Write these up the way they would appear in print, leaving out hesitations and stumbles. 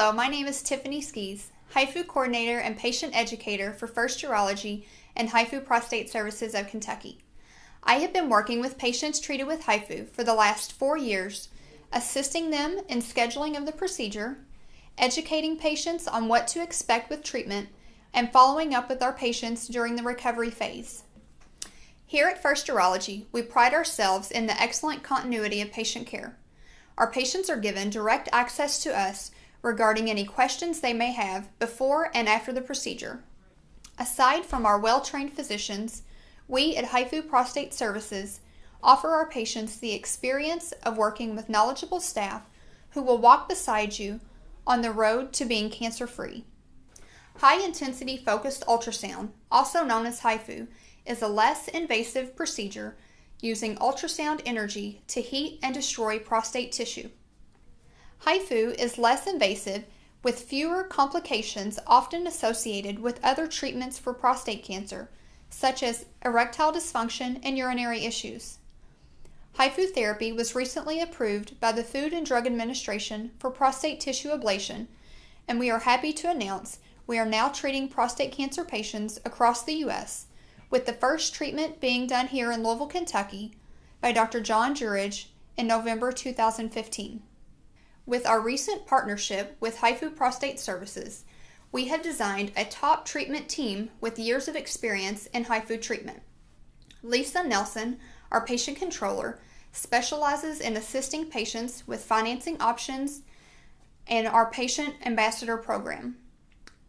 Hello, my name is Tiffany Skis, HIFU Coordinator and Patient Educator for First Urology and HIFU Prostate Services of Kentucky. I have been working with patients treated with HIFU for the last 4 years, assisting them in scheduling of the procedure, educating patients on what to expect with treatment, and following up with our patients during the recovery phase. Here at First Urology, we pride ourselves in the excellent continuity of patient care. Our patients are given direct access to us regarding any questions they may have before and after the procedure. Aside from our well-trained physicians, we at HIFU Prostate Services offer our patients the experience of working with knowledgeable staff who will walk beside you on the road to being cancer-free. High-intensity focused ultrasound, also known as HIFU, is a less invasive procedure using ultrasound energy to heat and destroy prostate tissue. HIFU is less invasive with fewer complications often associated with other treatments for prostate cancer, such as erectile dysfunction and urinary issues. HIFU therapy was recently approved by the Food and Drug Administration for prostate tissue ablation, and we are happy to announce we are now treating prostate cancer patients across the U.S., with the first treatment being done here in Louisville, Kentucky by Dr. John Jurich in November 2015. With our recent partnership with HIFU Prostate Services, we have designed a top treatment team with years of experience in HIFU treatment. Lisa Nelson, our patient controller, specializes in assisting patients with financing options and our patient ambassador program.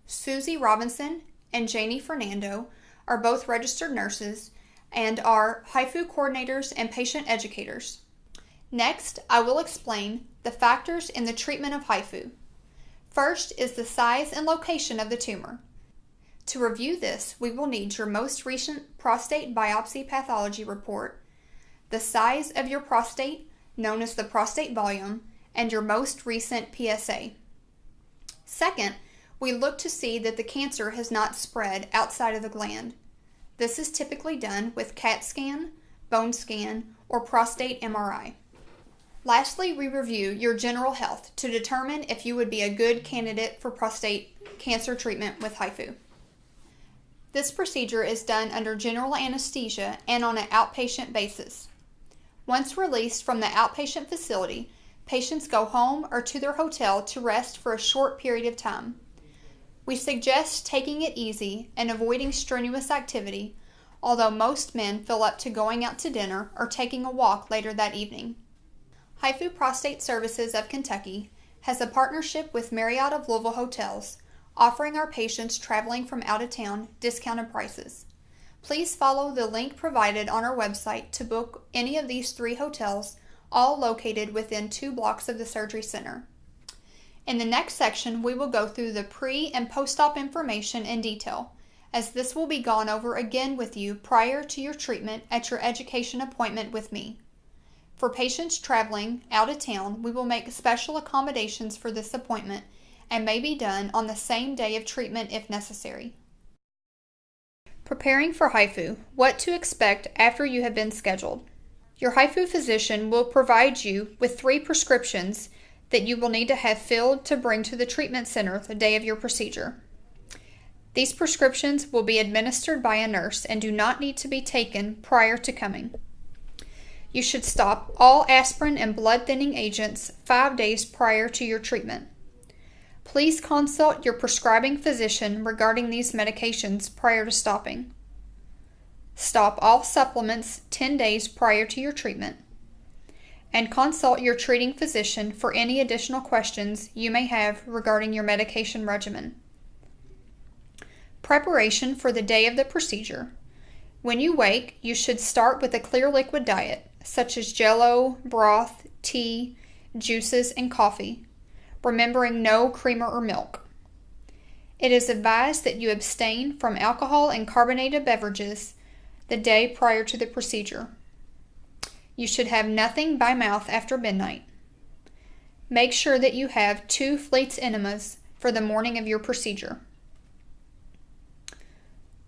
Susie Robinson and Janie Fernando are both registered nurses and are HIFU coordinators and patient educators. Next, I will explain the factors in the treatment of HIFU. First is the size and location of the tumor. To review this, we will need your most recent prostate biopsy pathology report, the size of your prostate, known as the prostate volume, and your most recent PSA. Second, we look to see that the cancer has not spread outside of the gland. This is typically done with CAT scan, bone scan, or prostate MRI. Lastly, we review your general health to determine if you would be a good candidate for prostate cancer treatment with HIFU. This procedure is done under general anesthesia and on an outpatient basis. Once released from the outpatient facility, patients go home or to their hotel to rest for a short period of time. We suggest taking it easy and avoiding strenuous activity, although most men feel up to going out to dinner or taking a walk later that evening. HIFU Prostate Services of Kentucky has a partnership with Marriott of Louisville Hotels, offering our patients traveling from out of town discounted prices. Please follow the link provided on our website to book any of these 3 hotels, all located within 2 blocks of the surgery center. In the next section, we will go through the pre- and post-op information in detail, as this will be gone over again with you prior to your treatment at your education appointment with me. For patients traveling out of town, we will make special accommodations for this appointment and may be done on the same day of treatment if necessary. Preparing for HIFU, what to expect after you have been scheduled. Your HIFU physician will provide you with 3 prescriptions that you will need to have filled to bring to the treatment center the day of your procedure. These prescriptions will be administered by a nurse and do not need to be taken prior to coming. You should stop all aspirin and blood thinning agents 5 days prior to your treatment. Please consult your prescribing physician regarding these medications prior to stopping. Stop all supplements 10 days prior to your treatment. And consult your treating physician for any additional questions you may have regarding your medication regimen. Preparation for the day of the procedure. When you wake, you should start with a clear liquid diet, such as jello, broth, tea, juices, and coffee, remembering no creamer or milk. It is advised that you abstain from alcohol and carbonated beverages the day prior to the procedure. You should have nothing by mouth after midnight. Make sure that you have 2 Fleets enemas for the morning of your procedure.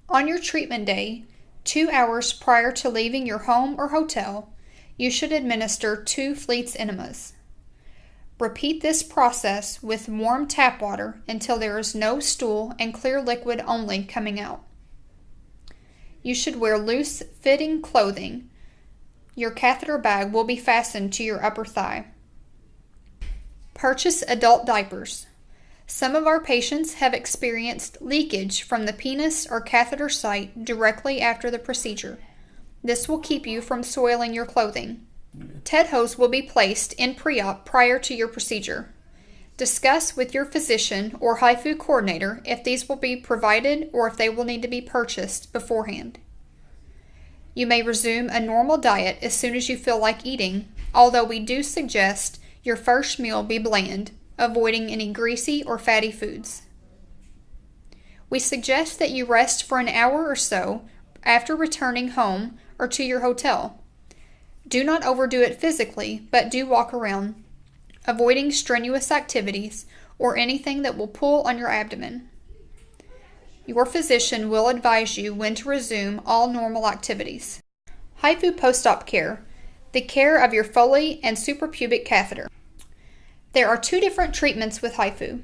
On your treatment day, 2 hours prior to leaving your home or hotel, you should administer 2 Fleets enemas. Repeat this process with warm tap water until there is no stool and clear liquid only coming out. You should wear loose-fitting clothing. Your catheter bag will be fastened to your upper thigh. Purchase adult diapers. Some of our patients have experienced leakage from the penis or catheter site directly after the procedure. This will keep you from soiling your clothing. TED hose will be placed in pre-op prior to your procedure. Discuss with your physician or HIFU coordinator if these will be provided or if they will need to be purchased beforehand. You may resume a normal diet as soon as you feel like eating, although we do suggest your first meal be bland, avoiding any greasy or fatty foods. We suggest that you rest for an hour or so after returning home or to your hotel. Do not overdo it physically, but do walk around, avoiding strenuous activities or anything that will pull on your abdomen. Your physician will advise you when to resume all normal activities. HIFU post-op care, the care of your Foley and suprapubic catheter. There are two different treatments with HIFU.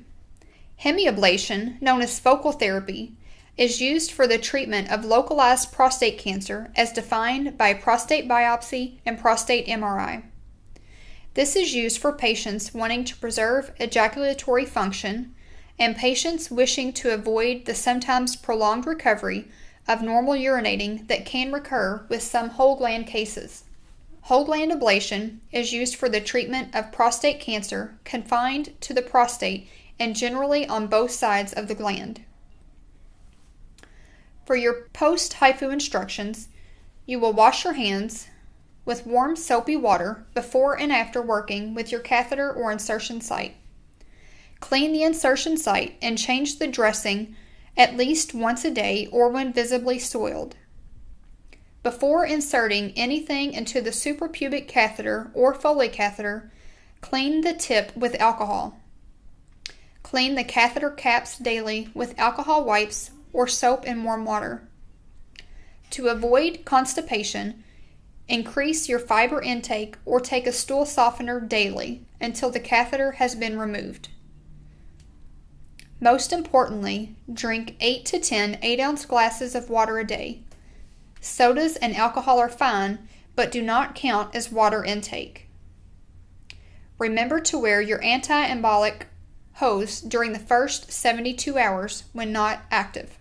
Hemiablation, known as focal therapy, is used for the treatment of localized prostate cancer as defined by prostate biopsy and prostate MRI. This is used for patients wanting to preserve ejaculatory function and patients wishing to avoid the sometimes prolonged recovery of normal urinating that can recur with some whole gland cases. Whole gland ablation is used for the treatment of prostate cancer confined to the prostate and generally on both sides of the gland. For your post-HIFU instructions, you will wash your hands with warm soapy water before and after working with your catheter or insertion site. Clean the insertion site and change the dressing at least once a day or when visibly soiled. Before inserting anything into the suprapubic catheter or Foley catheter, clean the tip with alcohol. Clean the catheter caps daily with alcohol wipes or soap and warm water. To avoid constipation, increase your fiber intake or take a stool softener daily until the catheter has been removed. Most importantly, drink 8 to 10 8-ounce glasses of water a day. Sodas and alcohol are fine, but do not count as water intake. Remember to wear your anti-embolic hose during the first 72 hours when not active.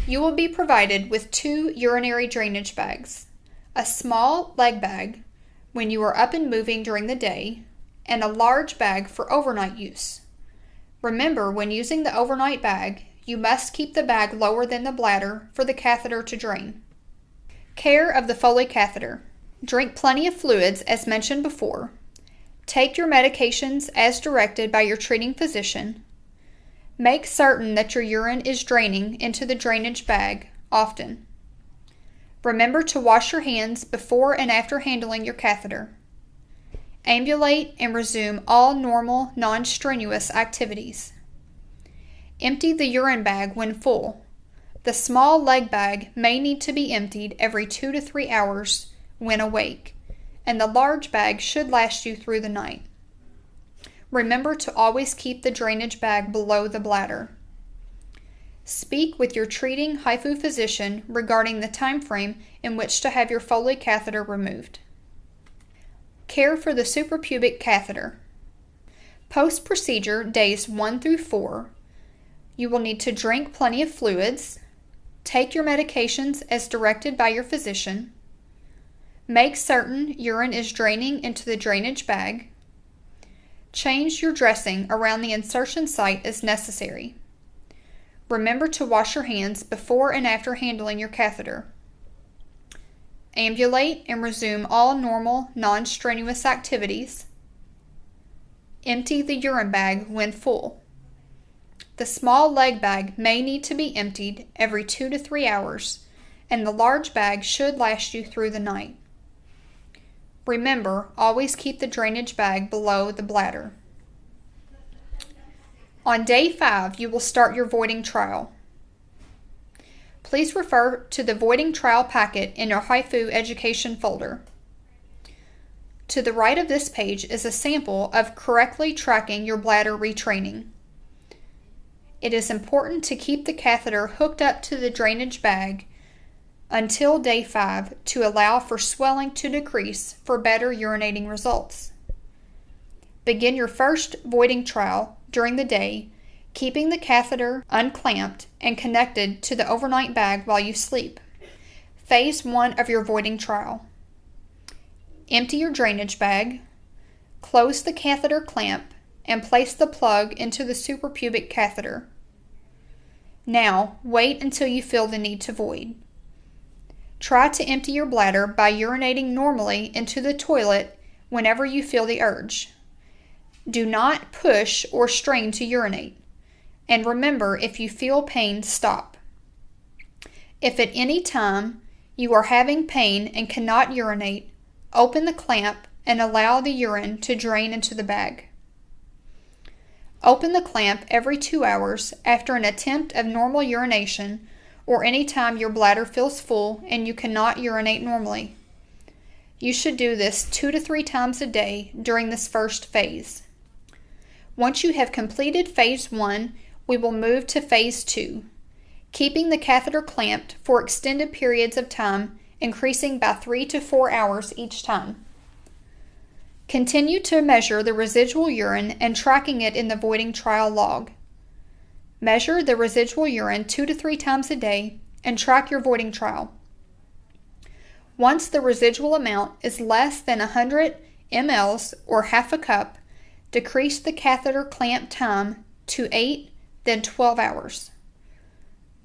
You will be provided with 2 urinary drainage bags, a small leg bag when you are up and moving during the day, and a large bag for overnight use. Remember, when using the overnight bag, you must keep the bag lower than the bladder for the catheter to drain. Care of the Foley catheter. Drink plenty of fluids as mentioned before. Take your medications as directed by your treating physician. Make certain that your urine is draining into the drainage bag often. Remember to wash your hands before and after handling your catheter. Ambulate and resume all normal, non-strenuous activities. Empty the urine bag when full. The small leg bag may need to be emptied every 2 to 3 hours when awake, and the large bag should last you through the night. Remember to always keep the drainage bag below the bladder. Speak with your treating HIFU physician regarding the time frame in which to have your Foley catheter removed. Care for the suprapubic catheter. Post-procedure days 1 through 4, you will need to drink plenty of fluids, take your medications as directed by your physician, make certain urine is draining into the drainage bag, change your dressing around the insertion site as necessary. Remember to wash your hands before and after handling your catheter. Ambulate and resume all normal, non-strenuous activities. Empty the urine bag when full. The small leg bag may need to be emptied every 2 to 3 hours, and the large bag should last you through the night. Remember, always keep the drainage bag below the bladder. On day 5, you will start your voiding trial. Please refer to the voiding trial packet in your HIFU education folder. To the right of this page is a sample of correctly tracking your bladder retraining. It is important to keep the catheter hooked up to the drainage bag until day 5 to allow for swelling to decrease for better urinating results. Begin your first voiding trial during the day, keeping the catheter unclamped and connected to the overnight bag while you sleep. Phase 1 of your voiding trial. Empty your drainage bag, close the catheter clamp, and place the plug into the suprapubic catheter. Now, wait until you feel the need to void. Try to empty your bladder by urinating normally into the toilet whenever you feel the urge. Do not push or strain to urinate. And remember, if you feel pain, stop. If at any time you are having pain and cannot urinate, open the clamp and allow the urine to drain into the bag. Open the clamp every 2 hours after an attempt of normal urination or any time your bladder feels full and you cannot urinate normally. You should do this 2 to 3 times a day during this first phase. Once you have completed phase 1, we will move to phase 2, keeping the catheter clamped for extended periods of time, increasing by 3 to 4 hours each time. Continue to measure the residual urine and tracking it in the voiding trial log. Measure the residual urine 2 to 3 times a day and track your voiding trial. Once the residual amount is less than 100 mL or half a cup, decrease the catheter clamp time to 8, then 12 hours.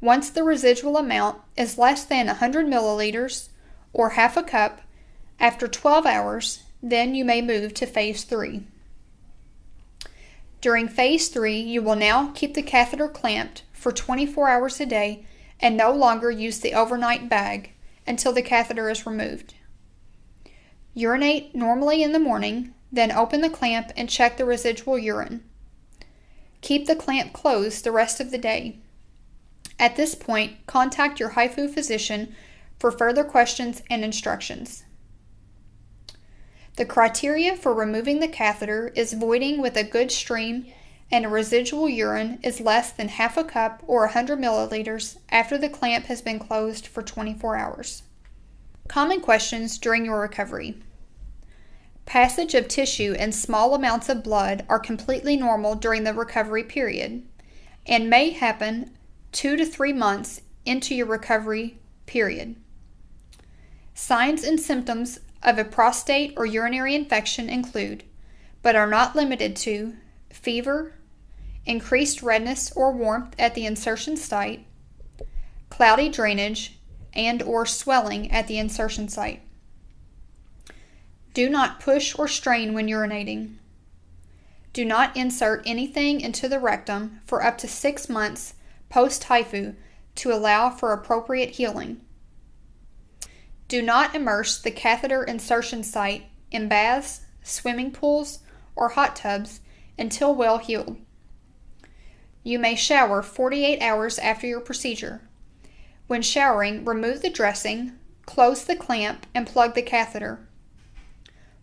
Once the residual amount is less than 100 milliliters or half a cup, after 12 hours, then you may move to phase 3. During phase 3, you will now keep the catheter clamped for 24 hours a day and no longer use the overnight bag until the catheter is removed. Urinate normally in the morning, then open the clamp and check the residual urine. Keep the clamp closed the rest of the day. At this point, contact your HIFU physician for further questions and instructions. The criteria for removing the catheter is voiding with a good stream and a residual urine is less than half a cup or 100 milliliters after the clamp has been closed for 24 hours. Common questions during your recovery. Passage of tissue and small amounts of blood are completely normal during the recovery period and may happen 2 to 3 months into your recovery period. Signs and symptoms of a prostate or urinary infection include, but are not limited to, fever, increased redness or warmth at the insertion site, cloudy drainage, and or swelling at the insertion site. Do not push or strain when urinating. Do not insert anything into the rectum for up to 6 months post-HIFU to allow for appropriate healing. Do not immerse the catheter insertion site in baths, swimming pools, or hot tubs until well healed. You may shower 48 hours after your procedure. When showering, remove the dressing, close the clamp, and plug the catheter.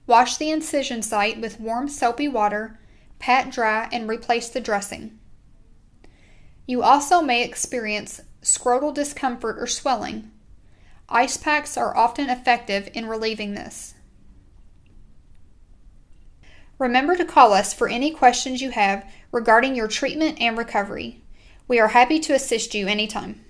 Wash the incision site with warm soapy water, pat dry, and replace the dressing. You also may experience scrotal discomfort or swelling. Ice packs are often effective in relieving this. Remember to call us for any questions you have regarding your treatment and recovery. We are happy to assist you anytime.